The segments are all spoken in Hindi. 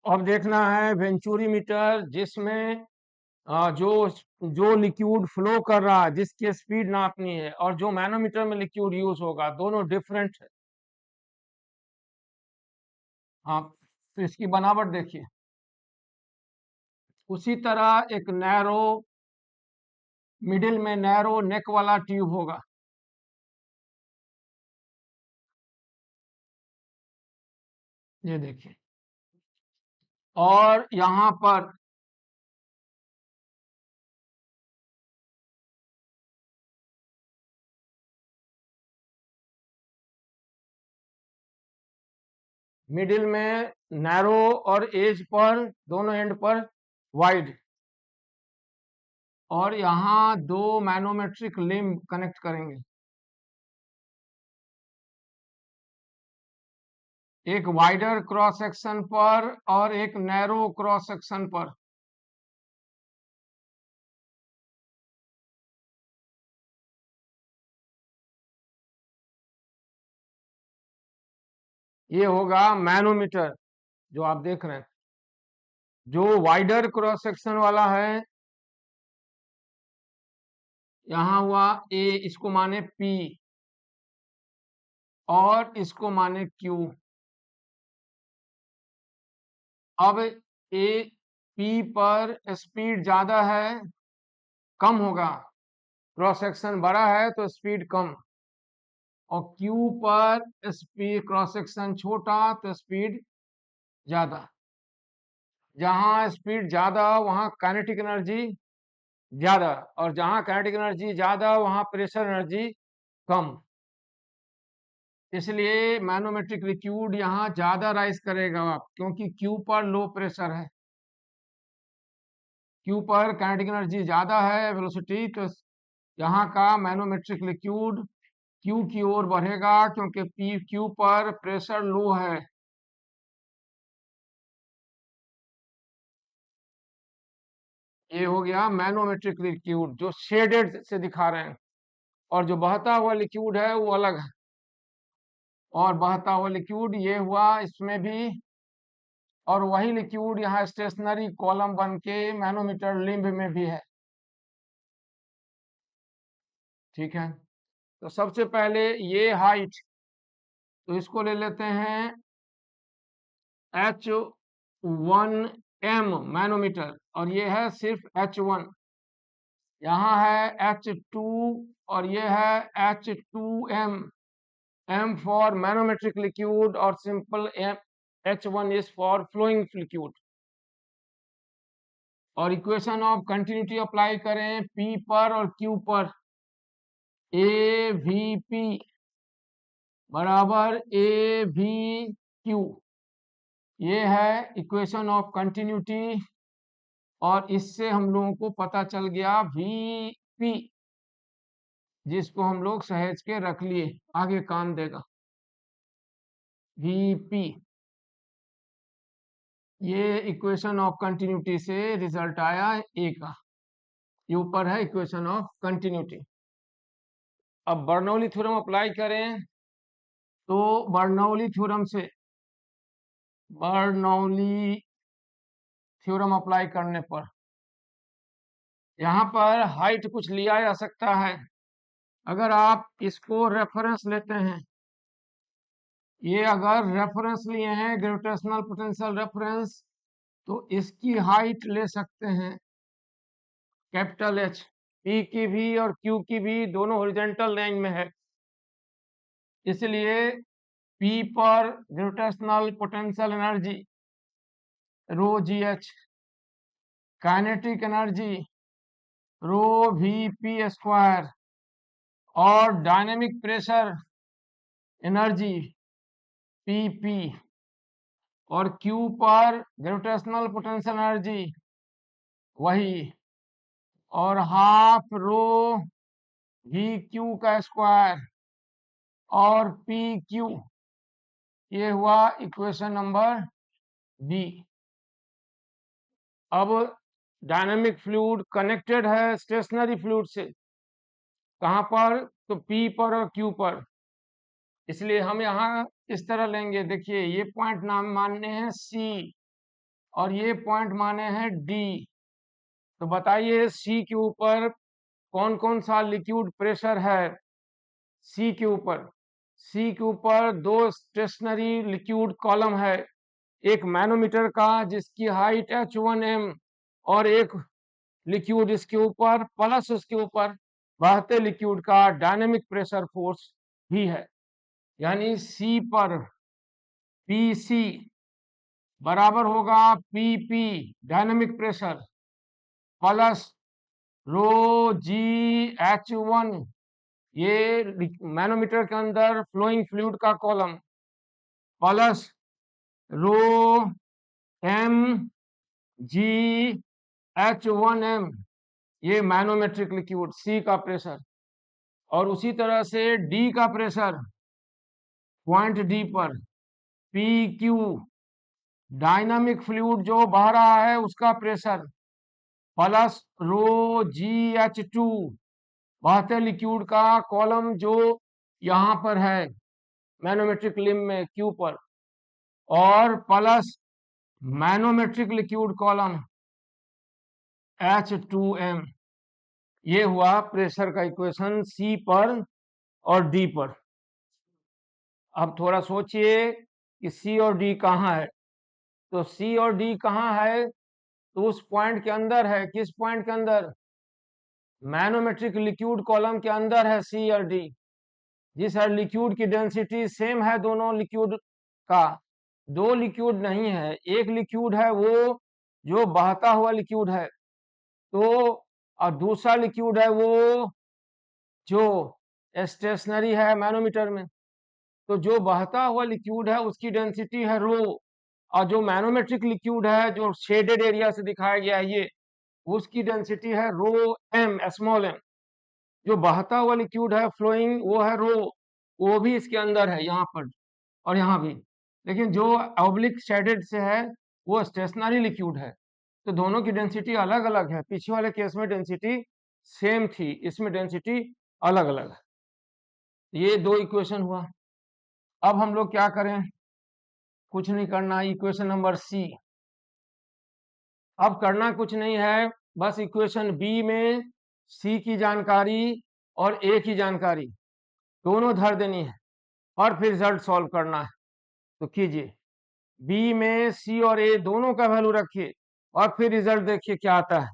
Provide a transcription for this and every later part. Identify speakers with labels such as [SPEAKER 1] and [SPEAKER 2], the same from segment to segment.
[SPEAKER 1] अब देखना है वेंचुरी मीटर जिसमें जो जो लिक्विड फ्लो कर रहा है जिसकी स्पीड नापनी है और जो मैनोमीटर में लिक्विड यूज होगा दोनों डिफरेंट है। हाँ, तो इसकी बनावट देखिए। उसी तरह एक नैरो मिडिल में नैरो नेक वाला ट्यूब होगा। ये देखिए, और यहाँ पर मिडिल में नैरो और एज पर दोनों एंड पर वाइड, और यहाँ दो मैनोमेट्रिक लिम्ब कनेक्ट करेंगे, एक वाइडर क्रॉस सेक्शन पर और एक नैरो क्रॉस सेक्शन पर। ये होगा मैनोमीटर जो आप देख रहे हैं। जो वाइडर क्रॉस सेक्शन वाला है, यहाँ हुआ ए, इसको माने पी और इसको माने क्यू। अब ए पी पर स्पीड ज्यादा है, कम होगा, क्रॉस सेक्शन बड़ा है तो स्पीड कम, और क्यू पर स्पीड क्रॉस सेक्शन छोटा तो स्पीड ज्यादा। जहां स्पीड ज्यादा वहां काइनेटिक एनर्जी ज्यादा, और जहां काइनेटिक एनर्जी ज्यादा वहां प्रेशर एनर्जी कम। इसलिए मैनोमेट्रिक लिक्विड यहाँ ज्यादा राइज करेगा आप, क्योंकि क्यू पर लो प्रेशर है, क्यू पर काइनेटिक एनर्जी ज्यादा है वेलोसिटी, तो यहाँ का मैनोमेट्रिक लिक्विड क्यू की ओर बढ़ेगा क्योंकि पी क्यू पर प्रेशर लो है। ये हो गया मैनोमेट्रिक लिक्विड जो शेडेड से दिखा रहे हैं, और जो बहता हुआ लिक्विड है वो अलग है। और बहता हुआ लिक्विड ये हुआ इसमें भी, और वही लिक्विड यहाँ स्टेशनरी कॉलम बन के मैनोमीटर लिम्ब में भी है। ठीक है, तो सबसे पहले ये हाइट, तो इसको ले लेते हैं H1 M मैनोमीटर, और ये है सिर्फ H1। यहाँ है H2 और ये है H2M। M for manometric liquid और simple M, H1 is for flowing liquid. और इक्वेशन ऑफ कंटिन्यूटी अप्लाई करें P पर और Q पर। AVP बराबर AVQ, ये है इक्वेशन ऑफ कंटिन्यूटी, और इससे हम लोगों को पता चल गया VP, जिसको हम लोग सहेज के रख लिए, आगे काम देगा। VP, ये इक्वेशन ऑफ कंटिन्यूटी से रिजल्ट आया ए का। ये ऊपर है इक्वेशन ऑफ कंटिन्यूटी। अब बर्नौली थ्योरम अप्लाई करें, तो बर्नौली थ्योरम से, बर्नौली थ्योरम अप्लाई करने पर यहाँ पर हाइट कुछ लिया जा सकता है। अगर आप इसको रेफरेंस लेते हैं, ये अगर रेफरेंस लिए हैं ग्रेविटेशनल पोटेंशियल रेफरेंस, तो इसकी हाइट ले सकते हैं कैपिटल H। P की भी और Q की भी दोनों हॉरिजॉन्टल रेंज में है, इसलिए P पर ग्रेविटेशनल पोटेंशियल एनर्जी रो GH, काइनेटिक एनर्जी रो VP स्क्वायर, और डायनेमिक प्रेशर एनर्जी PP, और Q पर ग्रेविटेशनल पोटेंशियल एनर्जी वही, और हाफ रो VQ का स्क्वायर और PQ। ये हुआ इक्वेशन नंबर बी। अब डायनेमिक फ्लूइड कनेक्टेड है स्टेशनरी फ्लूइड से, कहां पर, तो P पर और Q पर, इसलिए हम यहाँ इस तरह लेंगे। देखिए ये पॉइंट नाम मानने हैं C, और ये पॉइंट माने हैं डी। तो बताइए सी के ऊपर कौन कौन सा लिक्विड प्रेशर है? सी के ऊपर, सी के ऊपर दो स्टेशनरी लिक्विड कॉलम है, एक मैनोमीटर का जिसकी हाइट H1m और एक लिक्विड इसके ऊपर प्लस उसके ऊपर बहते लिक्विड का डायनेमिक प्रेशर फोर्स भी है। यानी सी पर पीसी बराबर होगा PP dynamic pressure plus rho g H1, ये मैनोमीटर के अंदर फ्लोइंग फ्लूइड का column, plus rho m g H1m, ये मैनोमेट्रिक लिक्विड सी का प्रेशर। और उसी तरह से डी का प्रेशर, पॉइंट डी पर पी क्यू डायनामिक फ्लूइड जो बह रहा है उसका प्रेशर, प्लस रो जी H2 बहते लिक्विड का कॉलम जो यहाँ पर है मैनोमेट्रिक लिम में क्यू पर, और plus manometric liquid column H2m। ये हुआ प्रेशर का इक्वेशन सी पर और डी पर। अब थोड़ा सोचिए कि सी और डी कहाँ है। तो सी और डी कहाँ है? तो उस पॉइंट के अंदर है। किस पॉइंट के अंदर? मैनोमेट्रिक लिक्विड कॉलम के अंदर है सी और डी। जिस हर लिक्विड की डेंसिटी सेम है दोनों लिक्विड का, दो लिक्विड नहीं है, एक लिक्विड है वो जो बहता हुआ लिक्विड है, तो और दूसरा लिक्विड है वो जो स्टेशनरी है मैनोमीटर में। तो जो बहता हुआ लिक्विड है उसकी डेंसिटी है रो, और जो मैनोमेट्रिक लिक्विड है जो शेडेड एरिया से दिखाया गया है ये, उसकी डेंसिटी है रो एम, स्मॉल एम। जो बहता हुआ लिक्विड है फ्लोइंग वो है रो, वो भी इसके अंदर है यहाँ पर और यहाँ भी। लेकिन जो ऑब्लिक शेडेड से है वो स्टेशनरी लिक्विड है, तो दोनों की डेंसिटी अलग अलग है। पीछे वाले केस में डेंसिटी सेम थी, इसमें डेंसिटी अलग अलग है। ये दो इक्वेशन हुआ। अब हम लोग क्या करें? कुछ नहीं करना, इक्वेशन नंबर सी। अब करना कुछ नहीं है, बस इक्वेशन बी में सी की जानकारी और ए की जानकारी दोनों धर देनी है और फिर रिजल्ट सॉल्व करना है। तो कीजिए, बी में सी और ए दोनों का वैल्यू रखिए और फिर रिजल्ट देखिए क्या आता है।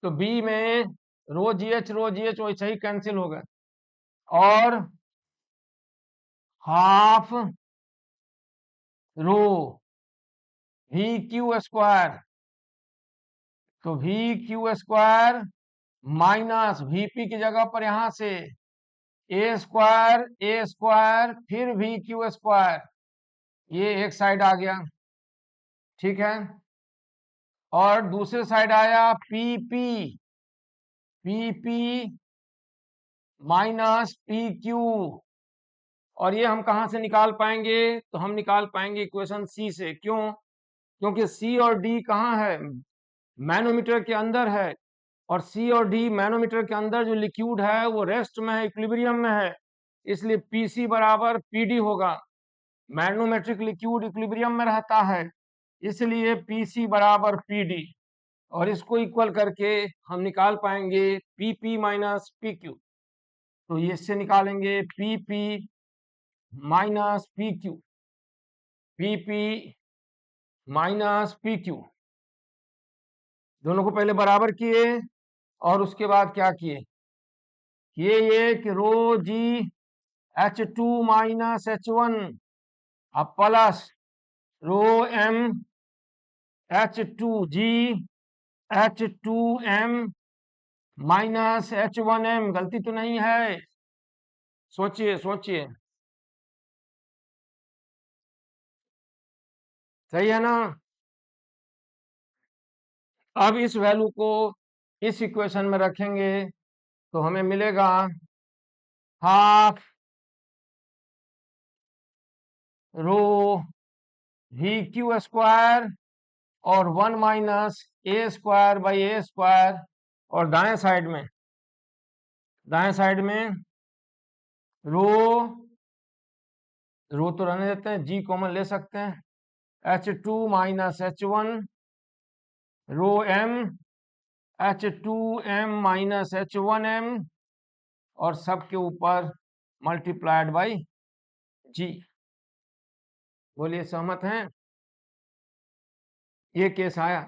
[SPEAKER 1] तो बी में रो जी एच वैसे ही कैंसिल हो गए, और half rho V Q square, तो V Q square minus VP की जगह पर यहां से ए स्क्वायर फिर वी क्यू स्क्वायर, ये एक साइड आ गया, ठीक है। और दूसरे साइड आया पी माइनस पी क्यू। और ये हम कहां से निकाल पाएंगे? तो हम निकाल पाएंगे इक्वेशन सी से। क्यों? क्योंकि सी और डी कहाँ है? मैनोमीटर के अंदर है, और सी और डी मैनोमीटर के अंदर जो लिक्विड है वो रेस्ट में है, इक्विलिब्रियम में है, इसलिए पीसी बराबर पीडी होगा। मैग्नोमेट्रिक लिक्विड इक्विलिब्रियम में रहता है, इसलिए पीसी बराबर पीडी, और इसको इक्वल करके हम निकाल पाएंगे पीपी माइनस पीक्यू। तो ये इससे निकालेंगे PP minus PQ, PP minus PQ, दोनों को पहले बराबर किए और उसके बाद क्या किए? ये कि रो जी H2 माइनस H1 अब plus rho M H2G H2M minus H1M। गलती तो नहीं है? सोचिए सोचिए, सही है ना? अब इस वैल्यू को इस इक्वेशन में रखेंगे तो हमें मिलेगा half rho V Q square और 1 minus A square by A square, और दाएं साइड में रो तो रहने देते हैं, जी कॉमन ले सकते हैं, H2 माइनस H1 रो m H2m माइनस H1m और सबके ऊपर मल्टीप्लाइड बाई G। बोलिए सहमत हैं? ये केस आया।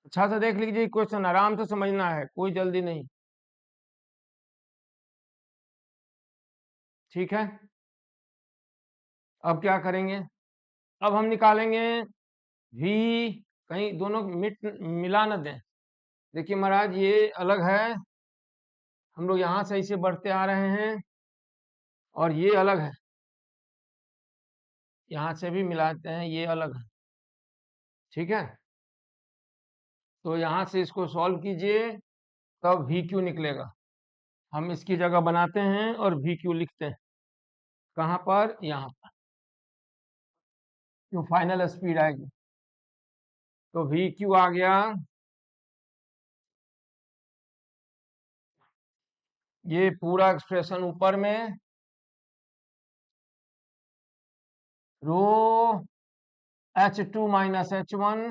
[SPEAKER 1] अच्छा से देख लीजिए क्वेश्चन, आराम से समझना है, कोई जल्दी नहीं। ठीक है, अब क्या करेंगे? अब हम निकालेंगे v, कहीं दोनों मिला न दें। देखिए महाराज ये अलग है, हम लोग यहाँ से ऐसे बढ़ते आ रहे हैं, और ये अलग है, यहाँ से भी मिलाते हैं, ये अलग है। ठीक है, तो यहाँ से इसको सॉल्व कीजिए, तब वी क्यू निकलेगा। हम इसकी जगह बनाते हैं और वी क्यू लिखते हैं। कहाँ पर? यहाँ पर, जो फाइनल स्पीड आएगी। तो वी क्यू आ गया, ये पूरा एक्सप्रेशन ऊपर में, रो H2 माइनस H1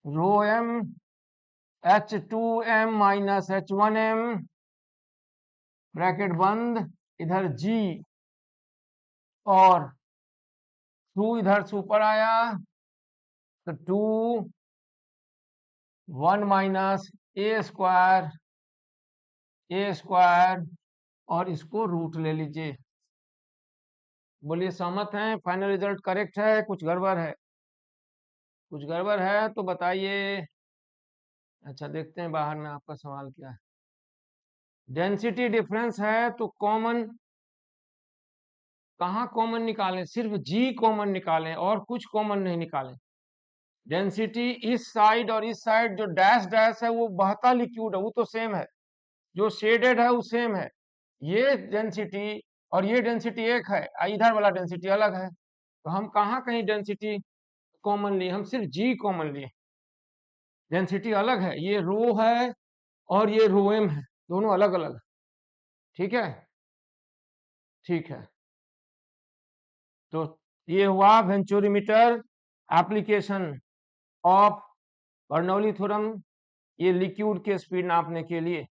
[SPEAKER 1] रो m H2m minus H1m bracket बंद, इधर G और 2 इधर से ऊपर आया, तो 2 1 माइनस ए स्क्वायर और इसको रूट ले लीजिए। बोलिए सहमत हैं? फाइनल रिजल्ट करेक्ट है? कुछ गड़बड़ है? कुछ गड़बड़ है तो बताइए। अच्छा देखते हैं बाहर में आपका सवाल क्या है। डेंसिटी डिफरेंस है तो कॉमन, कहाँ कॉमन निकालें? सिर्फ जी कॉमन निकालें और कुछ कॉमन नहीं निकालें। डेंसिटी इस साइड और इस साइड, जो डैश डैश है वो बहता लिक्विड है, वो तो सेम है। जो शेडेड है वो सेम है। ये डेंसिटी और ये डेंसिटी एक है, इधर वाला डेंसिटी अलग है। तो हम कहाँ कहीं डेंसिटी कॉमन लिए? हम सिर्फ जी कॉमन लिए, डेंसिटी अलग है। ये रो है और ये रो एम है, दोनों अलग अलग। ठीक है, ठीक है। तो ये हुआ venturimeter application of Bernoulli theorem, ये लिक्विड के स्पीड नापने के लिए।